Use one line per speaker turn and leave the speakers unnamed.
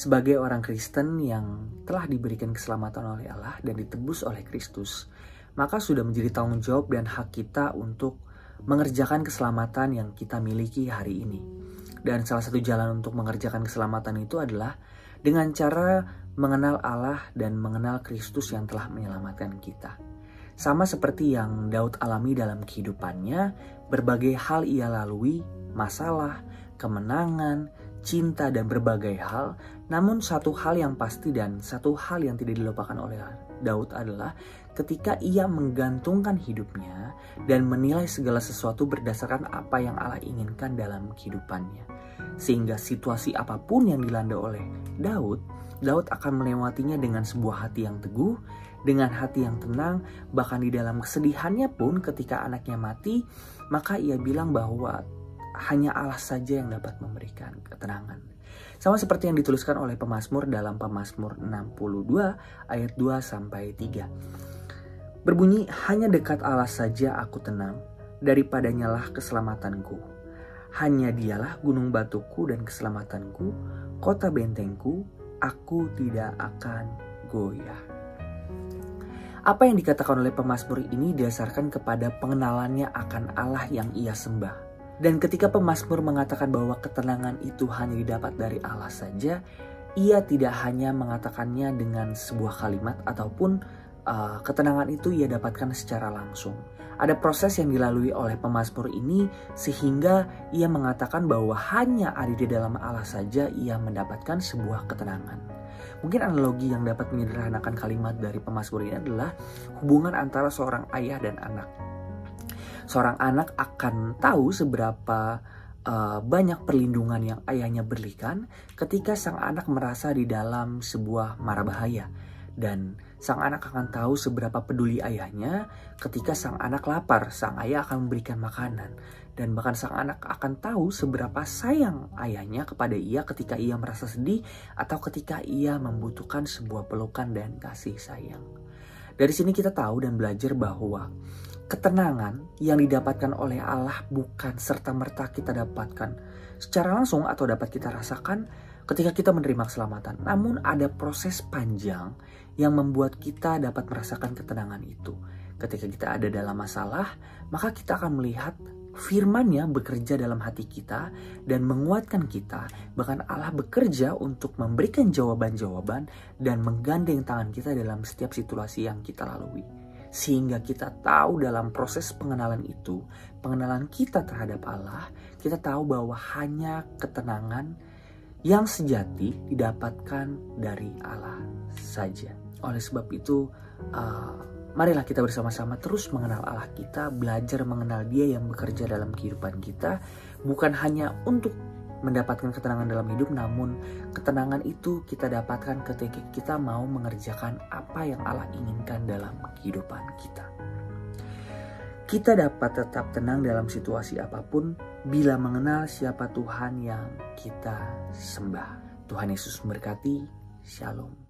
Sebagai orang Kristen yang telah diberikan keselamatan oleh Allah dan ditebus oleh Kristus, maka sudah menjadi tanggung jawab dan hak kita untuk mengerjakan keselamatan yang kita miliki hari ini. Dan salah satu jalan untuk mengerjakan keselamatan itu adalah dengan cara mengenal Allah dan mengenal Kristus yang telah menyelamatkan kita. Sama seperti yang Daud alami dalam kehidupannya, berbagai hal ia lalui, masalah, kemenangan, cinta, dan berbagai hal. Namun satu hal yang pasti dan satu hal yang tidak dilupakan oleh Daud adalah ketika ia menggantungkan hidupnya dan menilai segala sesuatu berdasarkan apa yang Allah inginkan dalam kehidupannya. Sehingga situasi apapun yang dilanda oleh Daud akan melewatinya dengan sebuah hati yang teguh, dengan hati yang tenang. Bahkan di dalam kesedihannya pun ketika anaknya mati, maka ia bilang bahwa hanya Allah saja yang dapat memberikan ketenangan. Sama seperti yang dituliskan oleh pemazmur dalam Pemazmur 62 ayat 2-3. Berbunyi, hanya dekat Allah saja aku tenang, daripadanya lah keselamatanku. Hanya dialah gunung batuku dan keselamatanku, kota bentengku, aku tidak akan goyah. Apa yang dikatakan oleh pemazmur ini didasarkan kepada pengenalannya akan Allah yang ia sembah. Dan ketika pemazmur mengatakan bahwa ketenangan itu hanya didapat dari Allah saja, ia tidak hanya mengatakannya dengan sebuah kalimat ataupun ketenangan itu ia dapatkan secara langsung. Ada proses yang dilalui oleh pemazmur ini sehingga ia mengatakan bahwa hanya ada di dalam Allah saja ia mendapatkan sebuah ketenangan. Mungkin analogi yang dapat menyederhanakan kalimat dari pemazmur ini adalah hubungan antara seorang ayah dan anak. Seorang anak akan tahu seberapa banyak perlindungan yang ayahnya berikan ketika sang anak merasa di dalam sebuah mara bahaya. Dan sang anak akan tahu seberapa peduli ayahnya ketika sang anak lapar. Sang ayah akan memberikan makanan. Dan bahkan sang anak akan tahu seberapa sayang ayahnya kepada ia ketika ia merasa sedih atau ketika ia membutuhkan sebuah pelukan dan kasih sayang. Dari sini kita tahu dan belajar bahwa ketenangan yang didapatkan oleh Allah bukan serta-merta kita dapatkan secara langsung atau dapat kita rasakan ketika kita menerima keselamatan. Namun ada proses panjang yang membuat kita dapat merasakan ketenangan itu. Ketika kita ada dalam masalah, maka kita akan melihat firman-Nya bekerja dalam hati kita dan menguatkan kita. Bahkan Allah bekerja untuk memberikan jawaban-jawaban dan menggandeng tangan kita dalam setiap situasi yang kita lalui. Sehingga kita tahu dalam proses pengenalan itu, pengenalan kita terhadap Allah, kita tahu bahwa hanya ketenangan yang sejati didapatkan dari Allah saja. Oleh sebab itu, marilah kita bersama-sama terus mengenal Allah kita, belajar mengenal Dia yang bekerja dalam kehidupan kita, bukan hanya untuk mendapatkan ketenangan dalam hidup, namun ketenangan itu kita dapatkan ketika kita mau mengerjakan apa yang Allah inginkan dalam kehidupan kita. Kita dapat tetap tenang dalam situasi apapun bila mengenal siapa Tuhan yang kita sembah. Tuhan Yesus memberkati. Shalom.